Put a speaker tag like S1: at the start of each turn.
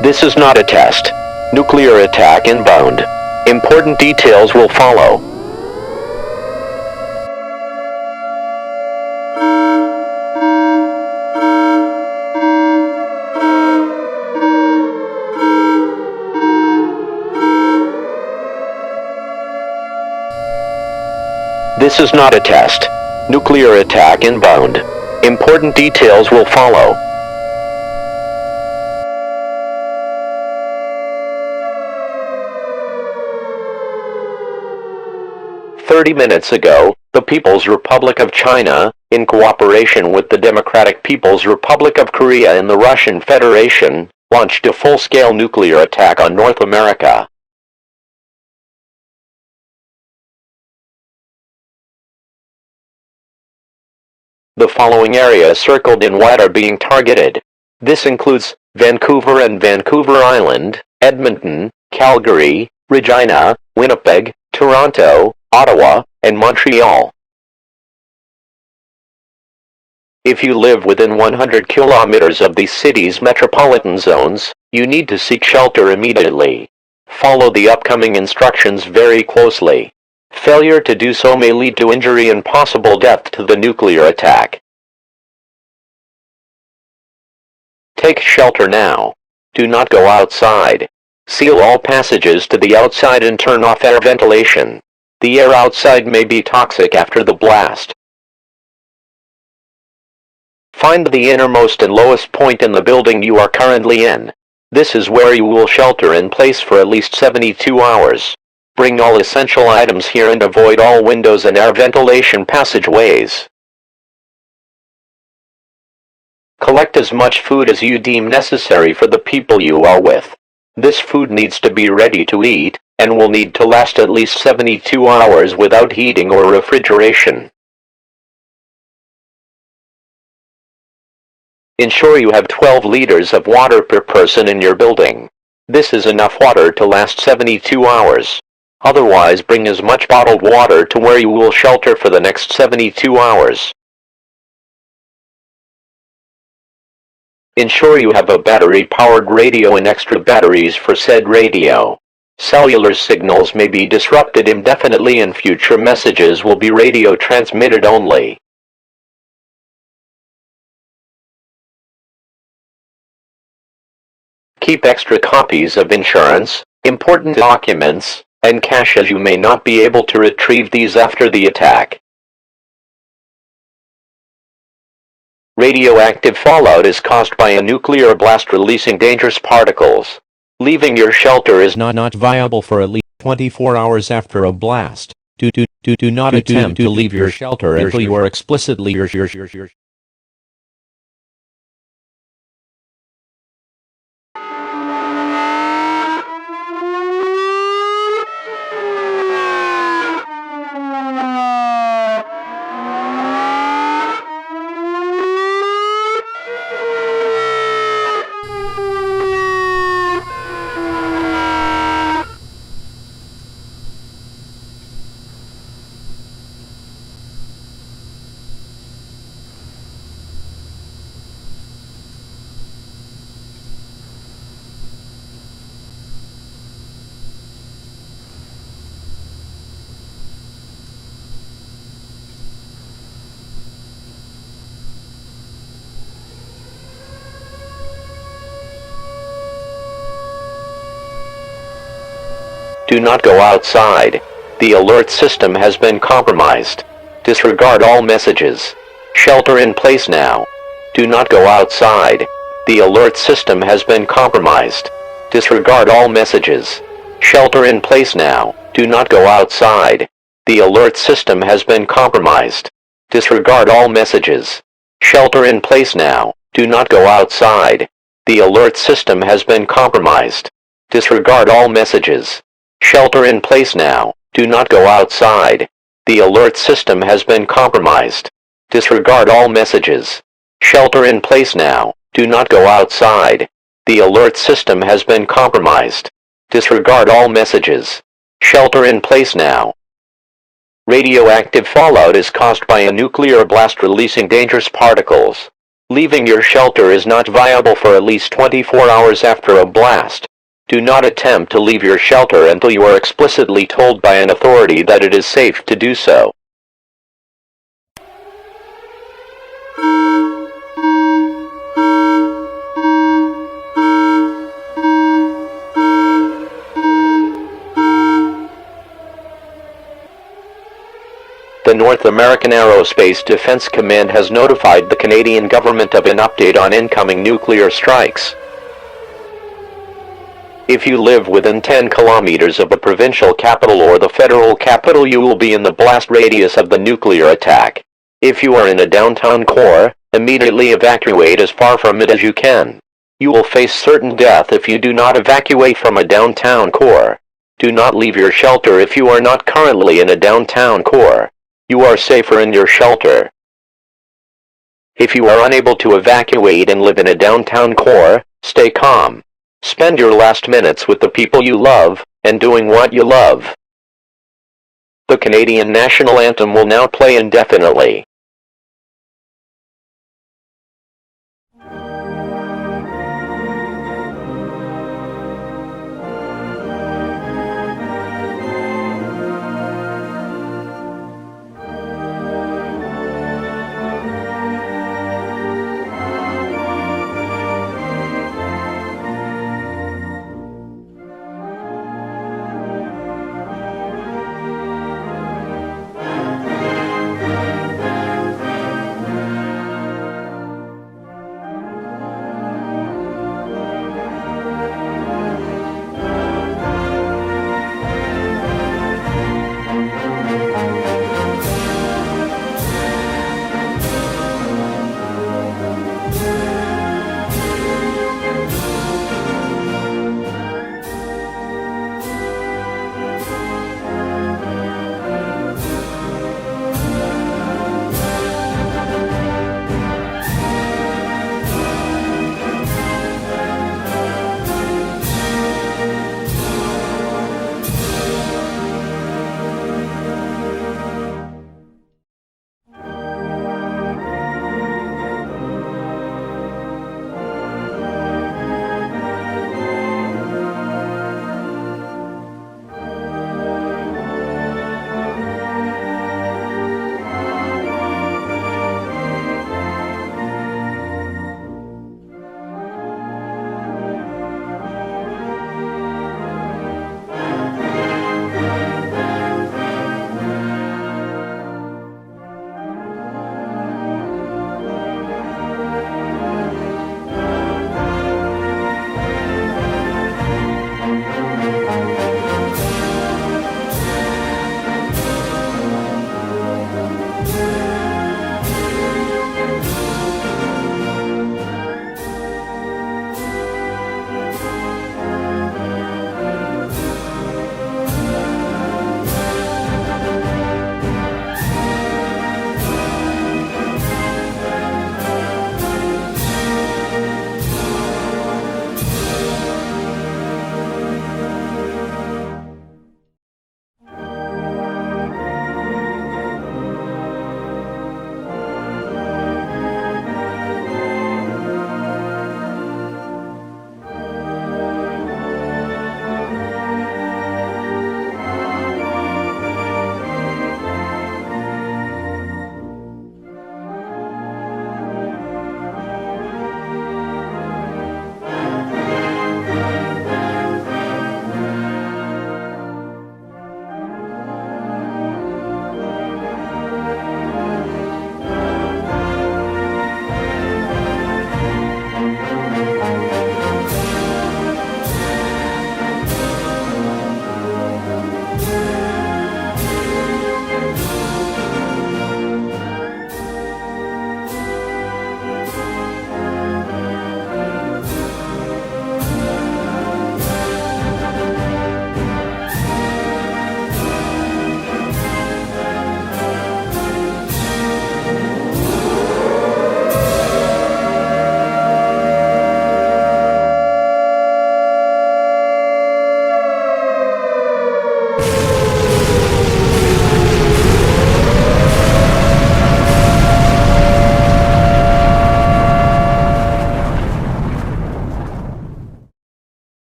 S1: This is not a test. Nuclear attack inbound. Important details will follow. This is not a test. Nuclear attack inbound. Important details will follow. "30 minutes ago, the People's Republic of China, in cooperation with the Democratic People's Republic of Korea and the Russian Federation, launched a full-scale nuclear attack on North America. The following areas circled in white are being targeted. This includes Vancouver and Vancouver Island, Edmonton, Calgary, Regina, Winnipeg, Toronto, Ottawa, and Montreal. If you live within 100 kilometers of these cities' metropolitan zones, you need to seek shelter immediately. Follow the upcoming instructions very closely. Failure to do so may lead to injury and possible death to the nuclear attack. Take shelter now. Do not go outside. Seal all passages to the outside and turn off air ventilation. The air outside may be toxic after the blast. Find the innermost and lowest point in the building you are currently in. This is where you will shelter in place for at least 72 hours. Bring all essential items here and avoid all windows and air ventilation passageways. Collect as much food as you deem necessary for the people you are with. This food needs to be ready to eat, and will need to last at least 72 hours without heating or refrigeration. Ensure you have 12 liters of water per person in your building. This is enough water to last 72 hours. Otherwise, bring as much bottled water to where you will shelter for the next 72 hours. Ensure you have a battery-powered radio and extra batteries for said radio. Cellular signals may be disrupted indefinitely and future messages will be radio transmitted only. Keep extra copies of insurance, important documents, and cash as you may not be able to retrieve these after the attack. Radioactive fallout is caused by a nuclear blast releasing dangerous particles. Leaving your shelter is not viable for at least 24 hours after a blast. Do not attempt to leave your shelter until you are explicitly Do not go outside. The alert system has been compromised. Disregard all messages. Shelter in place now. Do not go outside. The alert system has been compromised. Disregard all messages. Shelter in place now. Do not go outside. The alert system has been compromised. Disregard all messages. Shelter in place now. Do not go outside. The alert system has been compromised. Disregard all messages. Shelter in place now. Do not go outside. The alert system has been compromised. Disregard all messages. Shelter in place now. Do not go outside. The alert system has been compromised. Disregard all messages. Shelter in place now. Radioactive fallout is caused by a nuclear blast releasing dangerous particles. Leaving your shelter is not viable for at least 24 hours after a blast. Do not attempt to leave your shelter until you are explicitly told by an authority that it is safe to do so. The North American Aerospace Defense Command has notified the Canadian government of an update on incoming nuclear strikes. If you live within 10 kilometers of the provincial capital or the federal capital, you will be in the blast radius of the nuclear attack. If you are in a downtown core, immediately evacuate as far from it as you can. You will face certain death if you do not evacuate from a downtown core. Do not leave your shelter if you are not currently in a downtown core. You are safer in your shelter. If you are unable to evacuate and live in a downtown core, stay calm. Spend your last minutes with the people you love, and doing what you love. The Canadian National Anthem will now play indefinitely.